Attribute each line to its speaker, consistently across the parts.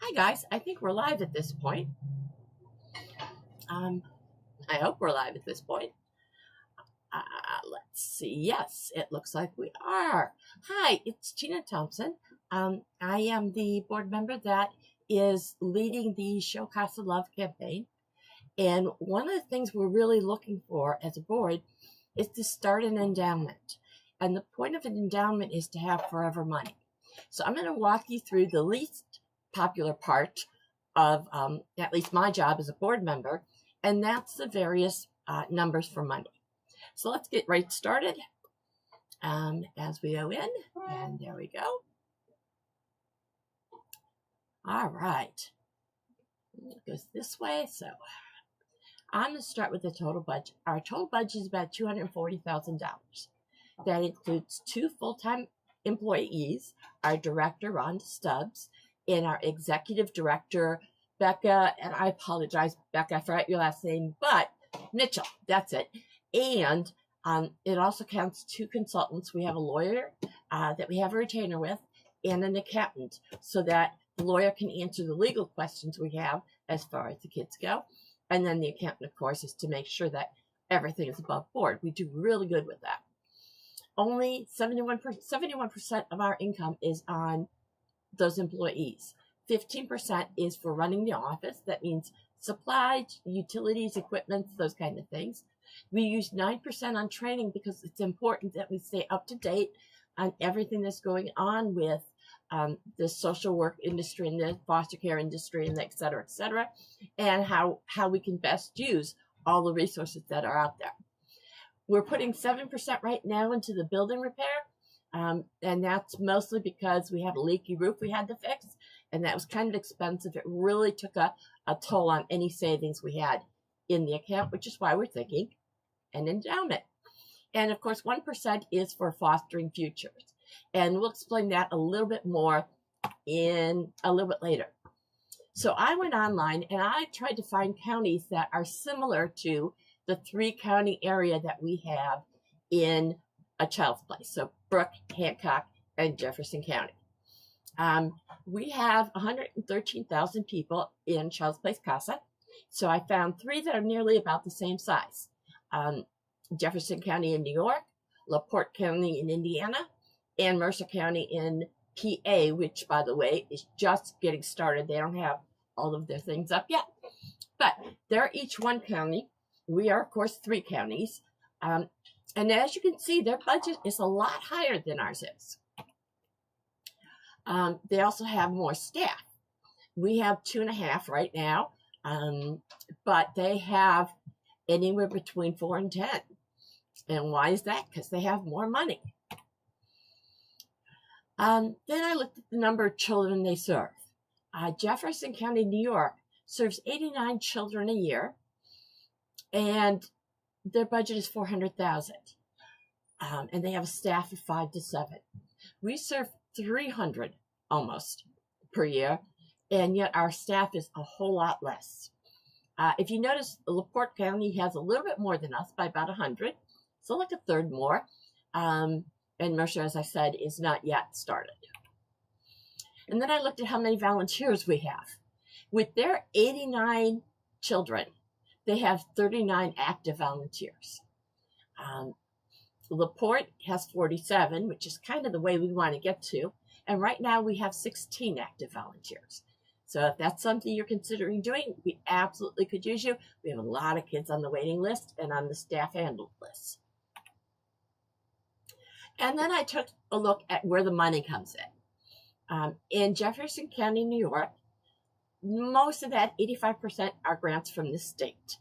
Speaker 1: Hi guys, I think we're live at this point. I hope we're live at this point. Let's see. Yes, it looks like we are. Hi, it's Tina Thompson. I am the board member that is leading the Show Casa Love campaign. And one of the things we're really looking for as a board is to start an endowment. And the point of an endowment is to have forever money. So I'm going to walk you through the least popular part of at least my job as a board member, and that's the various numbers for money. So let's get right started as we go in, and there we go. All right, it goes this way. So I'm going to start with the total budget. Our total budget is about $240,000. That includes 2 full-time employees, our director, Rhonda Stubbs, and our executive director, Becca, and I apologize, Becca, I forgot your last name, but Mitchell, that's it. And it also counts 2 consultants. We have a lawyer that we have a retainer with, and an accountant, so that the lawyer can answer the legal questions we have as far as the kids go. And then the accountant, of course, is to make sure that everything is above board. We do really good with that. Only 71% of our income is on those employees. 15% is for running the office. That means supplies, utilities, equipment, those kind of things. We use 9% on training because it's important that we stay up to date on everything that's going on with the social work industry and the foster care industry and et cetera, and how we can best use all the resources that are out there. We're putting 7% right now into the building repair. And that's mostly because we have a leaky roof we had to fix, and that was kind of expensive. It really took a toll on any savings we had in the account, which is why we're thinking an endowment. And of course, 1% is for fostering futures. And we'll explain that a little bit more in a little bit later. So I went online and I tried to find counties that are similar to the 3-county area that we have in a child's place. So Brooke, Hancock, and Jefferson County. We have 113,000 people in Child's Place Casa. So I found 3 that are nearly about the same size. Jefferson County in New York, LaPorte County in Indiana, and Mercer County in PA, which, by the way, is just getting started. They don't have all of their things up yet. But they're each 1 county. We are, of course, 3 counties. And as you can see, their budget is a lot higher than ours is. They also have more staff. We have 2.5 right now, but they have anywhere between 4 and 10. And why is that? Because they have more money. Then I looked at the number of children they serve. Jefferson County, New York, serves 89 children a year, and their budget is $400,000, and they have a staff of 5 to 7. We serve 300 almost per year, and yet our staff is a whole lot less. If you notice, LaPorte County has a little bit more than us by about 100, so like a third more. And Mercer, as I said, is not yet started. And then I looked at how many volunteers we have. With their 89 children, they have 39 active volunteers. LaPorte has 47, which is kind of the way we want to get to. And right now we have 16 active volunteers. So if that's something you're considering doing, we absolutely could use you. We have a lot of kids on the waiting list and on the staff handled list. And then I took a look at where the money comes in. In Jefferson County, New York, most of that, 85%, are grants from the state.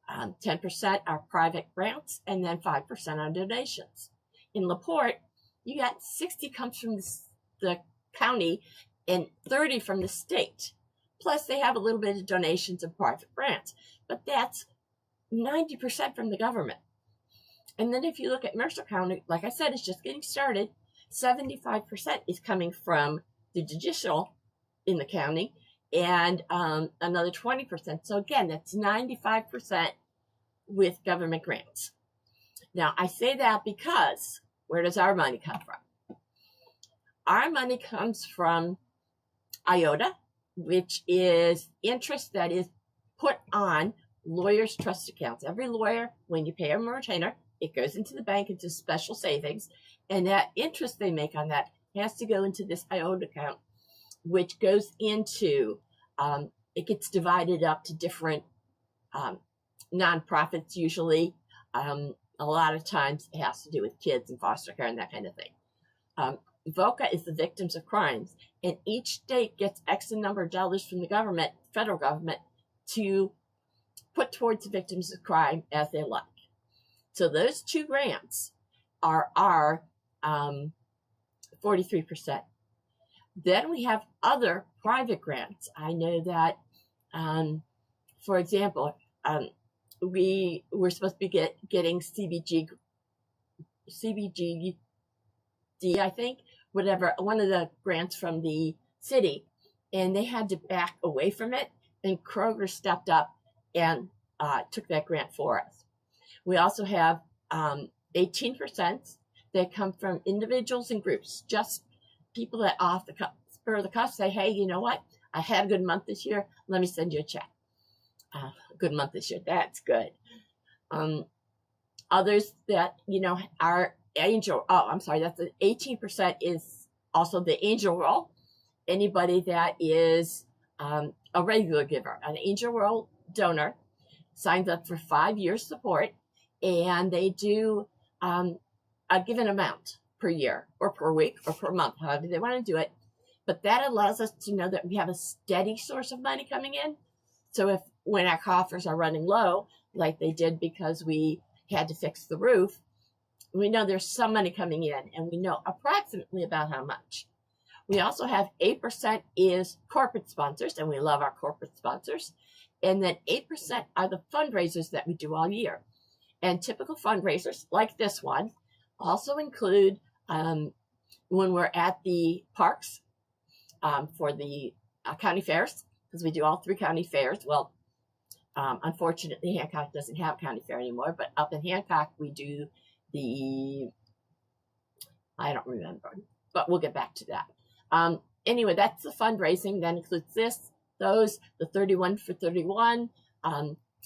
Speaker 1: 10% are private grants, and then 5% are donations. In LaPorte, you got 60 comes from the county and 30 from the state. Plus, they have a little bit of donations and private grants, but that's 90% from the government. And then if you look at Mercer County, like I said, it's just getting started. 75% is coming from the judicial in the county, and another 20%. So again, that's 95% with government grants. Now, I say that because where does our money come from? Our money comes from IOTA, which is interest that is put on lawyers' trust accounts. Every lawyer, when you pay them a retainer, it goes into the bank into special savings, and that interest they make on that has to go into this IOTA account, which goes into, it gets divided up to different nonprofits usually. A lot of times it has to do with kids and foster care and that kind of thing. VOCA is the Victims of Crimes, and each state gets X number of dollars from the government, federal government, to put towards the victims of crime as they like. So those two grants are our 43%. Then we have other private grants. I know that, for example, we were supposed to be getting CBGD, I think, whatever, one of the grants from the city, and they had to back away from it, and Kroger stepped up and took that grant for us. We also have 18% that come from individuals and groups, just people that off the spur of the cuff say, hey, you know what? I had a good month this year. Let me send you a check. A good month this year. That's good. Others that, are angel. Oh, I'm sorry. That's 18% is also the angel roll. Anybody that is a regular giver, an angel roll donor, signs up for 5 years support, and they do a given amount per year or per week or per month, however they want to do it. But that allows us to know that we have a steady source of money coming in. So when our coffers are running low, like they did because we had to fix the roof, we know there's some money coming in, and we know approximately about how much. We also have 8% is corporate sponsors, and we love our corporate sponsors. And then 8% are the fundraisers that we do all year. And typical fundraisers like this one also include when we're at the parks for the county fairs, because we do all 3 county fairs. Well, unfortunately, Hancock doesn't have a county fair anymore, but up in Hancock, we do I don't remember, but we'll get back to that. Anyway, that's the fundraising. That includes those, the 31 for 31.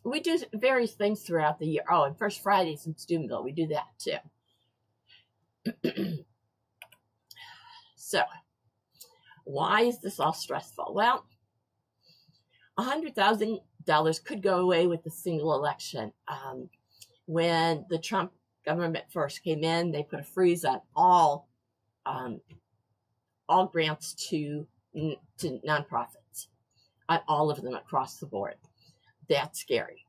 Speaker 1: We do various things throughout the year. Oh, and First Fridays in Steubenville, we do that too. So, why is this all stressful? Well, $100,000 could go away with a single election. When the Trump government first came in, they put a freeze on all grants to nonprofits, on all of them across the board. That's scary.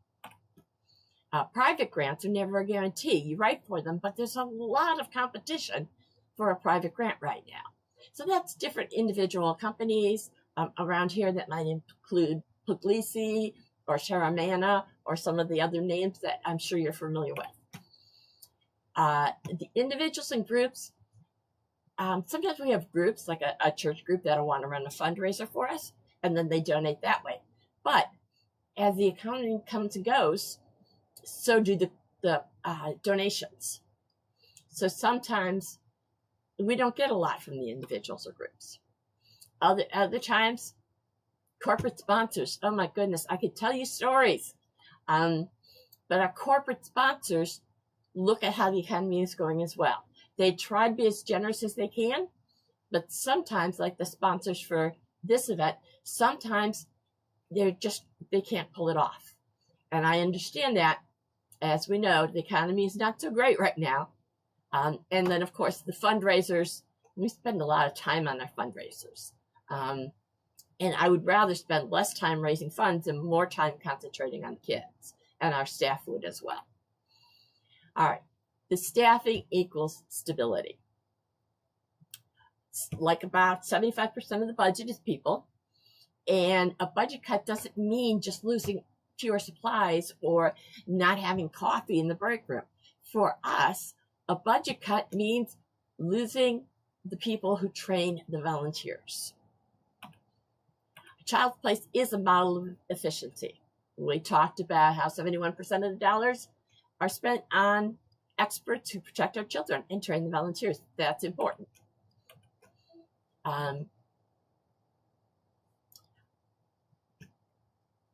Speaker 1: Private grants are never a guarantee. You write for them, but there's a lot of competition for a private grant right now. So that's different individual companies around here that might include Puglisi or Sharamana or some of the other names that I'm sure you're familiar with. The individuals and groups, sometimes we have groups like a church group that'll want to run a fundraiser for us, and then they donate that way. But as the economy comes and goes, so do the donations. So sometimes we don't get a lot from the individuals or groups. Other times, corporate sponsors, oh my goodness, I could tell you stories. But our corporate sponsors look at how the economy is going as well. They try to be as generous as they can, but sometimes, like the sponsors for this event, sometimes they can't pull it off. And I understand that. As we know, the economy is not so great right now. And then, of course, the fundraisers, we spend a lot of time on our fundraisers. And I would rather spend less time raising funds and more time concentrating on the kids, and our staff would as well. All right, the staffing equals stability. Like about 75% of the budget is people, and a budget cut doesn't mean just losing fewer supplies or not having coffee in the break room. For us, a budget cut means losing the people who train the volunteers. Child's Place is a model of efficiency. We talked about how 71% of the dollars are spent on experts who protect our children and train the volunteers. That's important.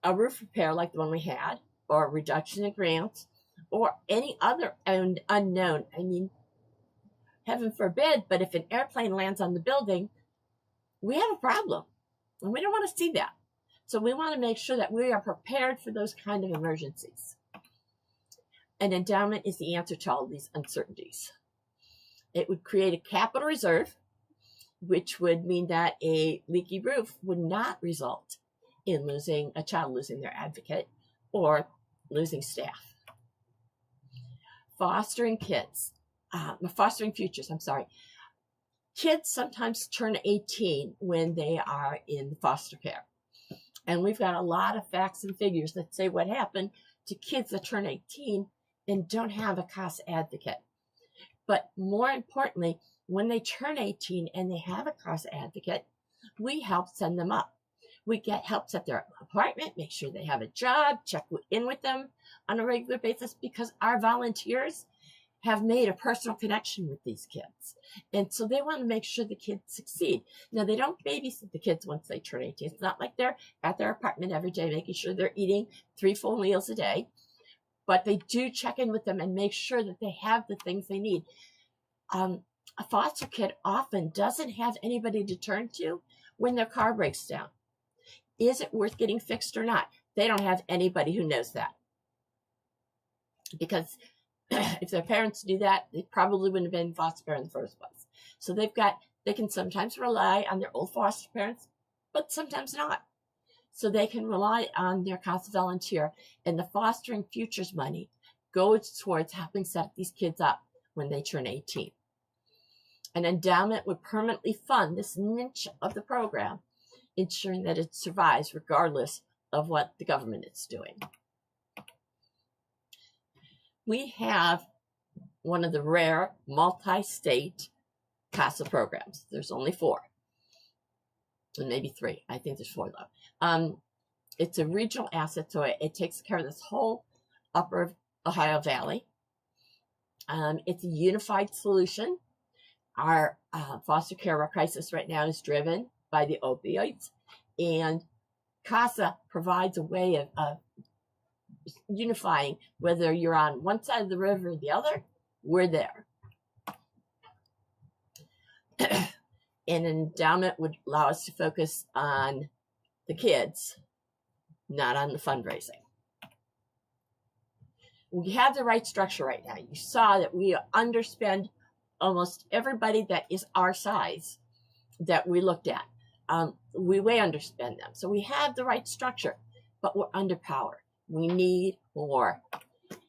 Speaker 1: a roof repair like the one we had, or a reduction in grants, or any other unknown. I mean, heaven forbid, but if an airplane lands on the building, we have a problem, and we don't want to see that. So we want to make sure that we are prepared for those kind of emergencies. An endowment is the answer to all of these uncertainties. It would create a capital reserve, which would mean that a leaky roof would not result in a child losing their advocate or losing staff. Fostering futures, Kids sometimes turn 18 when they are in foster care. And we've got a lot of facts and figures that say what happened to kids that turn 18 and don't have a CASA advocate. But more importantly, when they turn 18 and they have a CASA advocate, we help send them up. We get help set their apartment, make sure they have a job, check in with them on a regular basis, because our volunteers have made a personal connection with these kids. And so they want to make sure the kids succeed. Now, they don't babysit the kids once they turn 18. It's not like they're at their apartment every day making sure they're eating 3 full meals a day. But they do check in with them and make sure that they have the things they need. A foster kid often doesn't have anybody to turn to when their car breaks down. Is it worth getting fixed or not? They don't have anybody who knows that. Because if their parents knew that, they probably wouldn't have been foster parents in the first place. So they can sometimes rely on their old foster parents, but sometimes not. So they can rely on their CASA volunteer, and the Fostering Futures money goes towards helping set these kids up when they turn 18. An endowment would permanently fund this niche of the program, ensuring that it survives regardless of what the government is doing. We have one of the rare multi-state CASA programs. There's only 4. And maybe 3. I think there's 4 though. It's a regional asset, so it takes care of this whole upper Ohio Valley. It's a unified solution. Our foster care crisis right now is driven by the opioids, and CASA provides a way of unifying. Whether you're on one side of the river or the other, we're there. An endowment would allow us to focus on the kids, not on the fundraising. We have the right structure right now. You saw that we underspend almost everybody that is our size that we looked at. We way underspend them. So we have the right structure, but we're underpowered. We need more.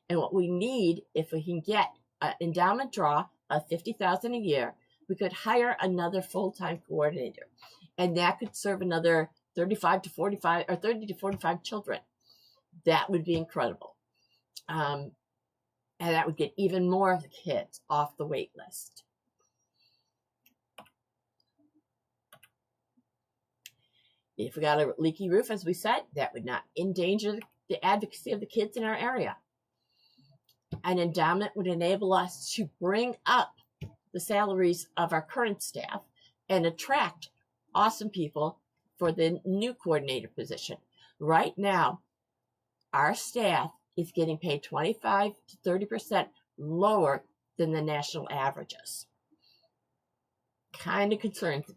Speaker 1: And what we need, if we can get an endowment draw of $50,000 a year, we could hire another full-time coordinator, and that could serve another 35 to 45 or 30 to 45 children. That would be incredible. And that would get even more of the kids off the wait list. If we got a leaky roof, as we said, that would not endanger the advocacy of the kids in our area. An endowment would enable us to bring up the salaries of our current staff and attract awesome people for the new coordinator position. Right now, our staff is getting paid 25 to 30% lower than the national averages. Kind of concerns me.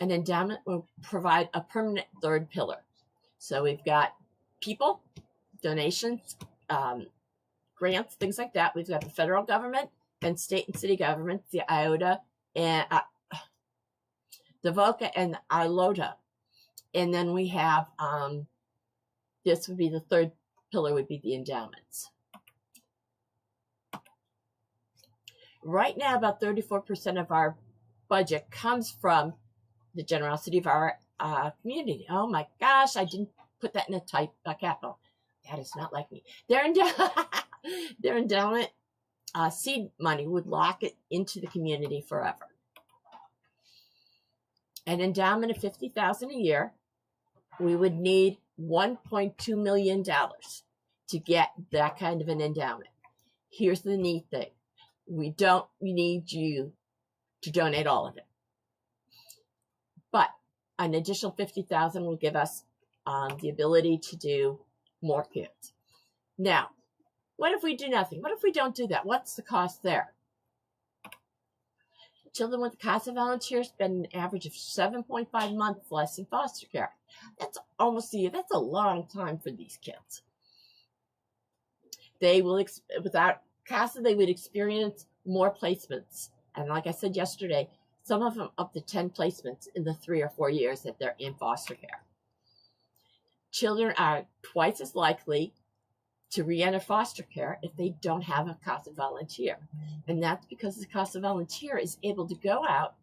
Speaker 1: An endowment will provide a permanent third pillar. So we've got people, donations, grants, things like that. We've got the federal government and state and city governments, the IOTA and the VOCA and the ILOTA. And then we have, this would be the third pillar, would be the endowments. Right now, about 34% of our budget comes from the generosity of our community. Oh my gosh, I didn't put that in a capital. That is not like me. Their endowment seed money would lock it into the community forever. An endowment of $50,000 a year, we would need $1.2 million to get that kind of an endowment. Here's the neat thing. We don't need you to donate all of it. But an additional $50,000 will give us the ability to do more kids. Now, what if we do nothing? What if we don't do that? What's the cost there? Children with CASA volunteers spend an average of 7.5 months less in foster care. That's almost a year. That's a long time for these kids. They will, without CASA, they would experience more placements. And like I said yesterday, some of them up to 10 placements in the 3 or 4 years that they're in foster care. Children are twice as likely to re-enter foster care if they don't have a CASA volunteer. And that's because the CASA volunteer is able to go out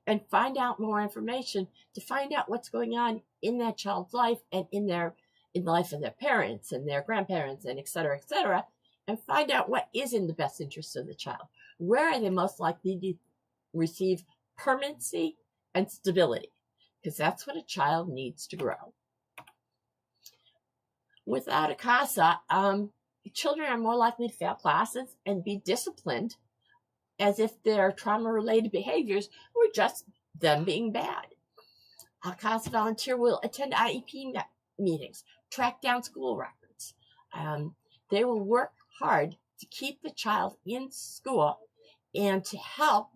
Speaker 1: and find out more information, to find out what's going on in that child's life and in the life of their parents and their grandparents and et cetera, and find out what is in the best interest of the child. Where are they most likely to receive permanency and stability? Because that's what a child needs to grow. Without a CASA, children are more likely to fail classes and be disciplined as if their trauma-related behaviors were just them being bad. A CASA volunteer will attend IEP meetings, track down school records. They will work hard to keep the child in school and to help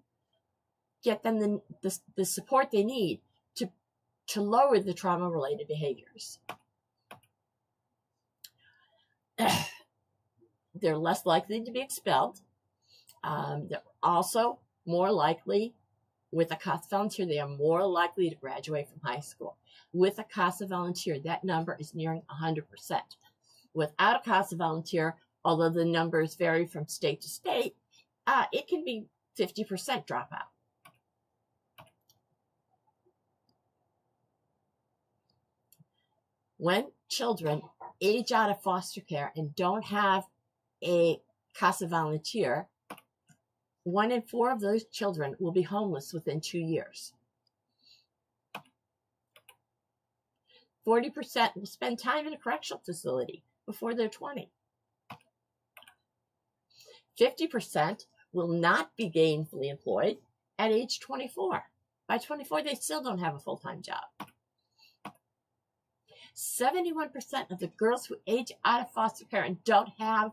Speaker 1: get them the support they need to lower the trauma-related behaviors. They're less likely to be expelled. They're also more likely, with a CASA volunteer, they are more likely to graduate from high school. With a CASA volunteer, that number is nearing 100%. Without a CASA volunteer, although the numbers vary from state to state, it can be 50% dropout. When children age out of foster care and don't have a CASA volunteer, 1 in 4 of those children will be homeless within 2 years. 40% will spend time in a correctional facility before they're 20. 50% will not be gainfully employed at age 24. By 24, they still don't have a full-time job. 71% of the girls who age out of foster care and don't have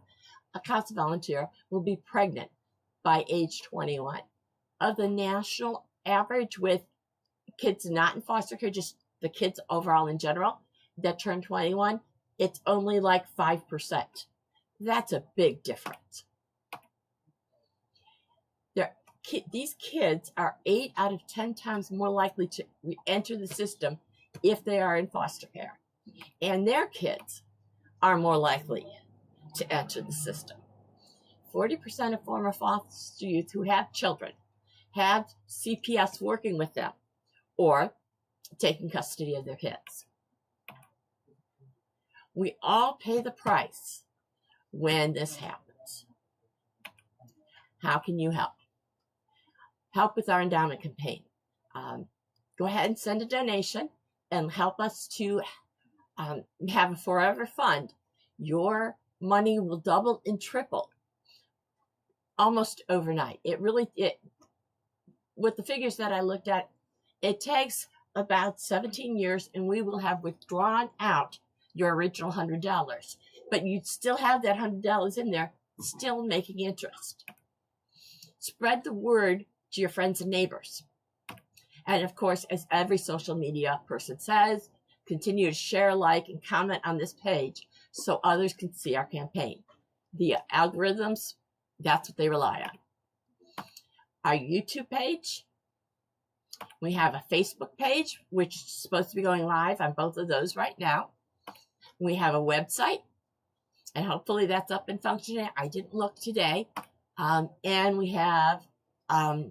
Speaker 1: a CASA volunteer will be pregnant by age 21. Of the national average with kids not in foster care, just the kids overall in general that turn 21, it's only like 5%. That's a big difference. These kids are 8 out of 10 times more likely to enter the system if they are in foster care. And their kids are more likely to enter the system. 40% of former foster youth who have children have CPS working with them or taking custody of their kids. We all pay the price when this happens. How can you help? Help with our endowment campaign. Go ahead and send a donation and help us to have a forever fund. Your money will double and triple almost overnight. With the figures that I looked at, it takes about 17 years and we will have withdrawn out your original $100. But you'd still have that $100 in there, still making interest. Spread the word to your friends and neighbors. And of course, as every social media person says, continue to share, like, and comment on this page so others can see our campaign. The algorithms, that's what they rely on. Our YouTube page. We have a Facebook page, which is supposed to be going live on both of those right now. We have a website, and hopefully that's up and functioning. I didn't look today. And we have an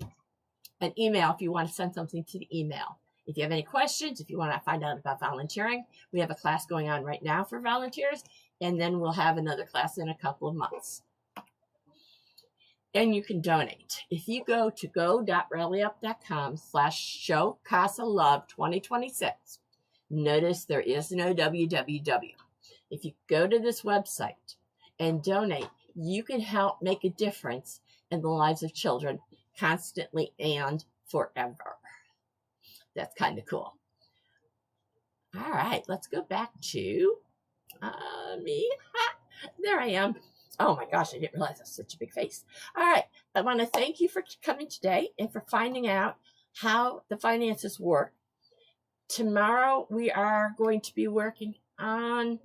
Speaker 1: email if you want to send something to the email. If you have any questions, if you want to find out about volunteering, we have a class going on right now for volunteers, and then we'll have another class in a couple of months. And you can donate. If you go to go.rallyup.com/show-CASA-love-2026, notice there is no www. If you go to this website and donate, you can help make a difference in the lives of children constantly and forever. That's kind of cool. All right, let's go back to me. There I am. Oh my gosh, I didn't realize that's such a big face. All right, I want to thank you for coming today and for finding out how the finances work. Tomorrow we are going to be working on,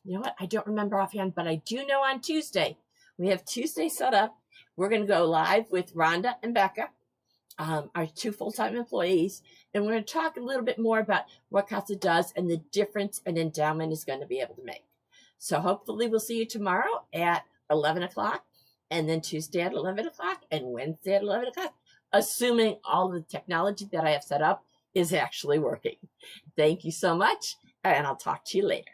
Speaker 1: you know what, I don't remember offhand, but I do know on Tuesday, we have Tuesday set up. We're going to go live with Rhonda and Becca, our 2 full-time employees, and we're going to talk a little bit more about what CASA does and the difference an endowment is going to be able to make. So hopefully we'll see you tomorrow at 11 o'clock, and then Tuesday at 11 o'clock, and Wednesday at 11 o'clock, assuming all the technology that I have set up is actually working. Thank you so much, and I'll talk to you later.